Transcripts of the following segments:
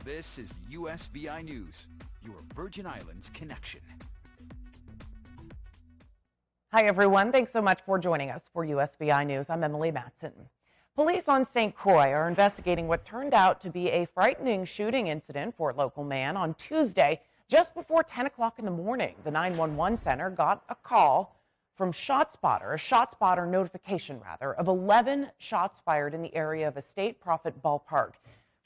This is USVI News, your Virgin Islands connection. Hi, everyone. Thanks so much for joining us for USVI News. I'm Emily Matson. Police on St. Croix are investigating what turned out to be a frightening shooting incident for a local man on Tuesday. Just before 10 o'clock in the morning, the 911 center got a call from a shot spotter notification of 11 shots fired in the area of Estate Prophet Ballpark.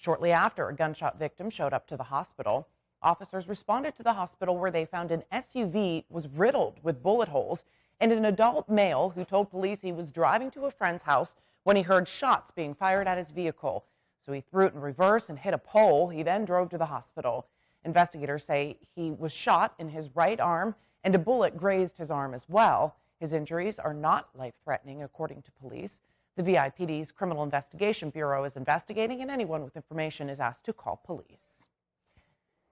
Shortly after, a gunshot victim showed up to the hospital. Officers responded to the hospital where they found an SUV was riddled with bullet holes and an adult male who told police he was driving to a friend's house when he heard shots being fired at his vehicle. So he threw it in reverse and hit a pole. He then drove to the hospital. Investigators say he was shot in his right arm and a bullet grazed his arm as well. His injuries are not life-threatening, according to police. The VIPD's Criminal Investigation Bureau is investigating, and anyone with information is asked to call police.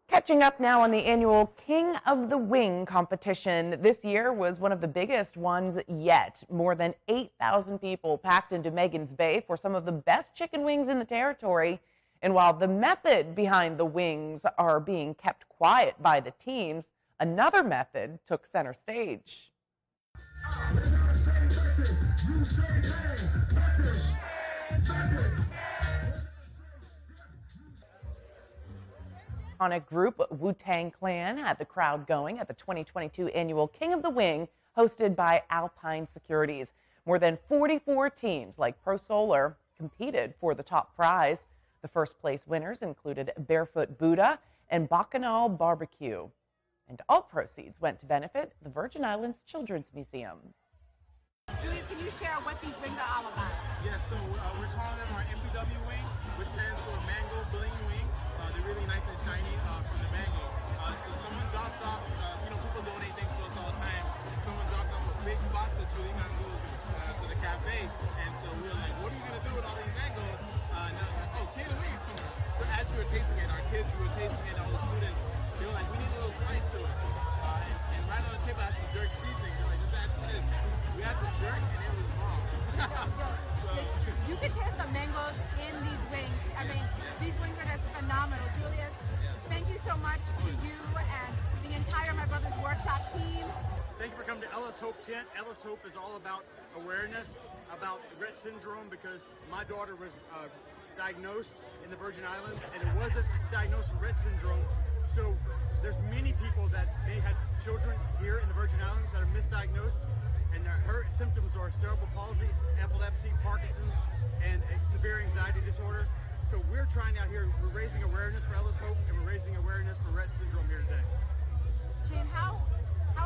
Catching up now on the annual King of the Wing competition. This year was one of the biggest ones yet. More than 8,000 people packed into Megan's Bay for some of the best chicken wings in the territory. And while the method behind the wings are being kept quiet by the teams, another method took center stage. Iconic group Wu-Tang Clan had the crowd going at the 2022 annual King of the Wing, hosted by Alpine Securities. More than 44 teams like Pro Solar competed for the top prize. The first place winners included Barefoot Buddha and Bacchanal Barbecue. And all proceeds went to benefit the Virgin Islands Children's Museum. Julius, can you share what these wings are all about? Yes, so we're calling them our MBW wing, which stands for Mango Bling Wing. They're really nice and shiny from the mango. So someone dropped off, people donate things to us all the time. Someone dropped off a big box of chili mangoes to the cafe. And so we were like, what are you going to do with all these mangoes? Now, King of the Wings coming. But as we were tasting it, our kids, we were tasting it, all the students, they were like, we need a little spice to it. And right on the table, I had some jerk seasoning. They're like, just add some of this. We had some jerk, and it was bomb. You can taste the mangoes in these wings. I mean, these wings are just phenomenal. Julius, thank you so much to you and the entire My Brother's Workshop team. Thank you for coming to Ellis Hope Tent. Ellis Hope is all about awareness about Rett syndrome because my daughter was diagnosed in the Virgin Islands and it wasn't diagnosed with Rett syndrome. So there's many people that may have children here in the Virgin Islands that are misdiagnosed, and her symptoms are cerebral palsy, epilepsy, Parkinson's, and a severe anxiety disorder. So we're trying out here, we're raising awareness for Ellis Hope, and we're raising awareness for Rett syndrome here today. Shane, how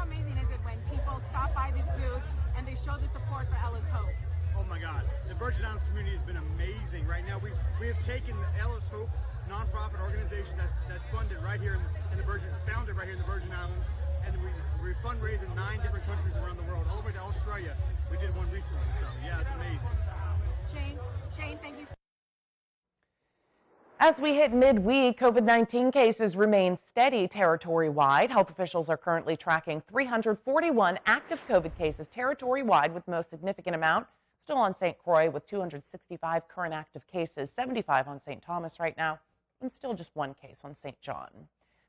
amazing is it when people stop by this booth and they show the support for Ellis Hope? Oh my God, the Virgin Islands community has been amazing. Right now, we have taken the Ellis Hope nonprofit organization that's funded right here in the Virgin, founded right here in the Virgin Islands, and we're fundraising 9 different countries around the world, all the way to Australia. We did one recently, so yeah, it's amazing. Shane, thank you. As we hit midweek, COVID-19 cases remain steady territory-wide. Health officials are currently tracking 341 active COVID cases territory-wide, with the most significant amount still on St. Croix with 265 current active cases, 75 on St. Thomas right now, and still just 1 case on St. John.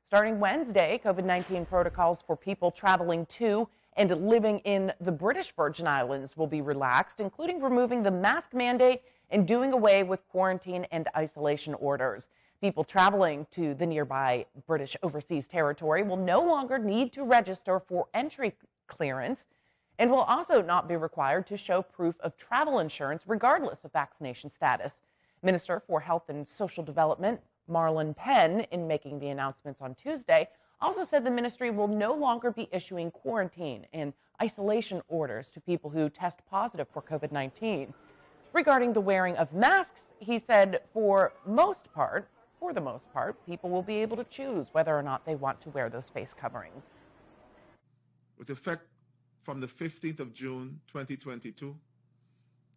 Starting Wednesday, COVID-19 protocols for people traveling to and living in the British Virgin Islands will be relaxed, including removing the mask mandate and doing away with quarantine and isolation orders. People traveling to the nearby British Overseas Territory will no longer need to register for entry clearance and will also not be required to show proof of travel insurance regardless of vaccination status. Minister for Health and Social Development, Marlon Penn, in making the announcements on Tuesday, also said the ministry will no longer be issuing quarantine and isolation orders to people who test positive for COVID-19. Regarding the wearing of masks, he said for the most part, people will be able to choose whether or not they want to wear those face coverings. With effect from the 15th of June 2022,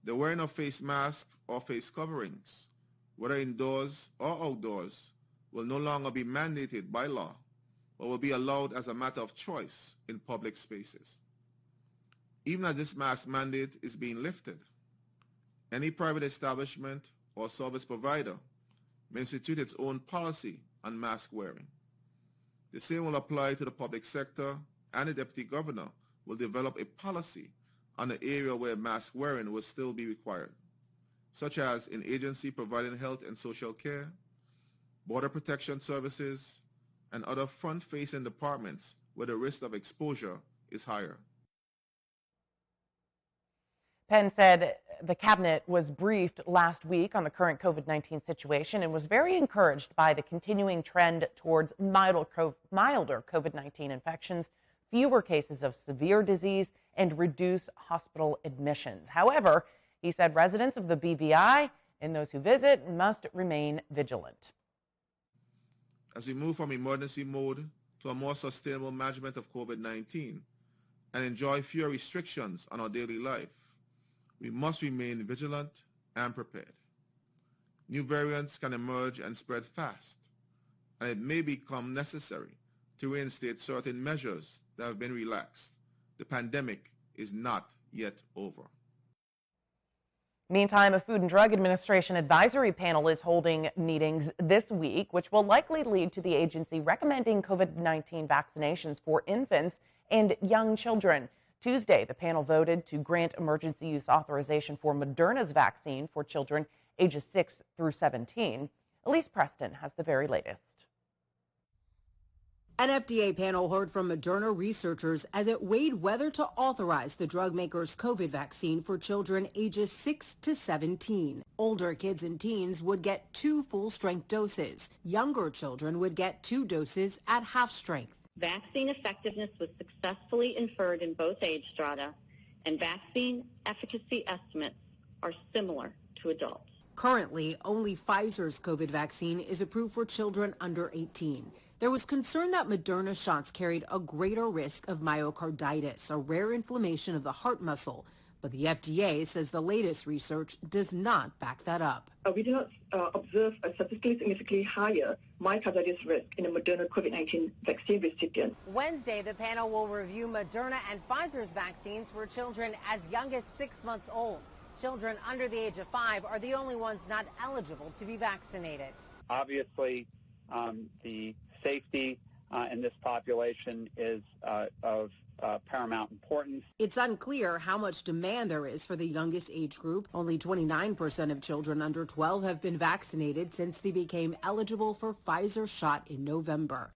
the wearing of face masks or face coverings, whether indoors or outdoors, will no longer be mandated by law, but will be allowed as a matter of choice in public spaces. Even as this mask mandate is being lifted, any private establishment or service provider may institute its own policy on mask wearing. The same will apply to the public sector, and the Deputy Governor will develop a policy on the area where mask wearing will still be required, such as in agency providing health and social care, border protection services, and other front-facing departments where the risk of exposure is higher. Penn said the cabinet was briefed last week on the current COVID-19 situation and was very encouraged by the continuing trend towards milder COVID-19 infections, fewer cases of severe disease, and reduced hospital admissions. However, he said residents of the BVI and those who visit must remain vigilant. As we move from emergency mode to a more sustainable management of COVID-19 and enjoy fewer restrictions on our daily life, we must remain vigilant and prepared. New variants can emerge and spread fast, and it may become necessary to reinstate certain measures that have been relaxed. The pandemic is not yet over. Meantime, a Food and Drug Administration advisory panel is holding meetings this week, which will likely lead to the agency recommending COVID-19 vaccinations for infants and young children. Tuesday, the panel voted to grant emergency use authorization for Moderna's vaccine for children ages 6 through 17. Elise Preston has the very latest. An FDA panel heard from Moderna researchers as it weighed whether to authorize the drug maker's COVID vaccine for children ages 6 to 17. Older kids and teens would get 2 full-strength doses. Younger children would get 2 doses at half strength. Vaccine effectiveness was successfully inferred in both age strata, and vaccine efficacy estimates are similar to adults. Currently, only Pfizer's COVID vaccine is approved for children under 18. There was concern that Moderna shots carried a greater risk of myocarditis, a rare inflammation of the heart muscle. But the FDA says the latest research does not back that up. We do not observe a statistically significantly higher myocarditis risk in a Moderna COVID-19 vaccine recipient. Wednesday, the panel will review Moderna and Pfizer's vaccines for children as young as 6 months old. Children under the age of 5 are the only ones not eligible to be vaccinated. Obviously, the safety in this population is of paramount importance. It's unclear how much demand there is for the youngest age group. Only 29% of children under 12 have been vaccinated since they became eligible for Pfizer's shot in November.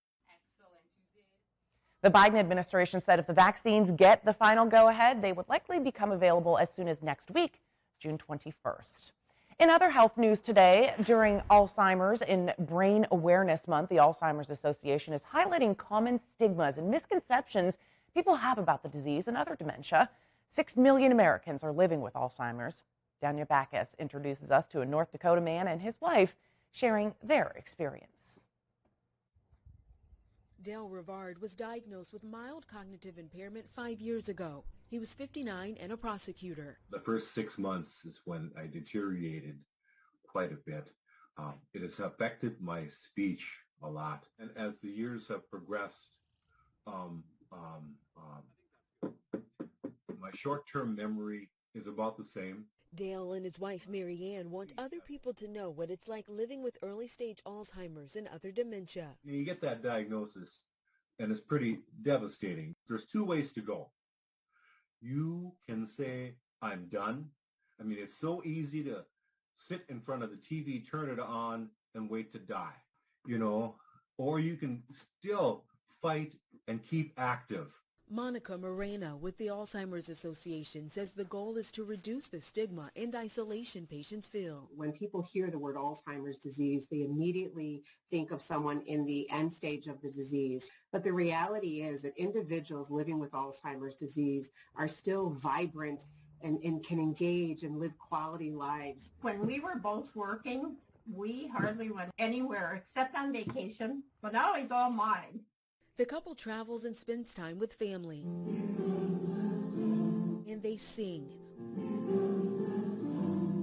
The Biden administration said if the vaccines get the final go-ahead, they would likely become available as soon as next week, June 21st. In other health news today, during Alzheimer's and Brain Awareness Month, the Alzheimer's Association is highlighting common stigmas and misconceptions people have about the disease and other dementia. 6 million Americans are living with Alzheimer's. Danya Backus introduces us to a North Dakota man and his wife sharing their experience. Dale Rivard was diagnosed with mild cognitive impairment 5 years ago. He was 59 and a prosecutor. The first 6 months is when I deteriorated quite a bit. It has affected my speech a lot. And as the years have progressed, my short-term memory is about the same. Dale and his wife Mary Ann want other people to know what it's like living with early-stage Alzheimer's and other dementia. You get that diagnosis, and it's pretty devastating. There's 2 ways to go. You can say, I'm done. I mean, it's so easy to sit in front of the TV, turn it on, and wait to die, you know, or you can still fight and keep active. Monica Moreno with the Alzheimer's Association says the goal is to reduce the stigma and isolation patients feel. When people hear the word Alzheimer's disease, they immediately think of someone in the end stage of the disease. But the reality is that individuals living with Alzheimer's disease are still vibrant and can engage and live quality lives. When we were both working, we hardly went anywhere except on vacation, but now it's all mine. The couple travels and spends time with family. And they sing.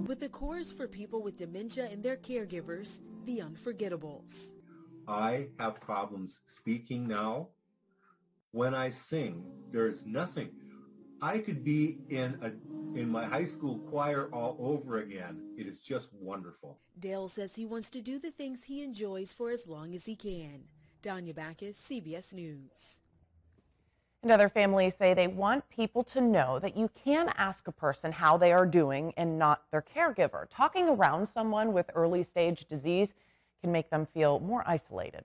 With the chorus for people with dementia and their caregivers, The Unforgettables. I have problems speaking now. When I sing, there's nothing I could be in my high school choir all over again. It is just wonderful. Dale says he wants to do the things he enjoys for as long as he can. Danya Backus, CBS News. And other families say they want people to know that you can ask a person how they are doing and not their caregiver. Talking around someone with early stage disease can make them feel more isolated.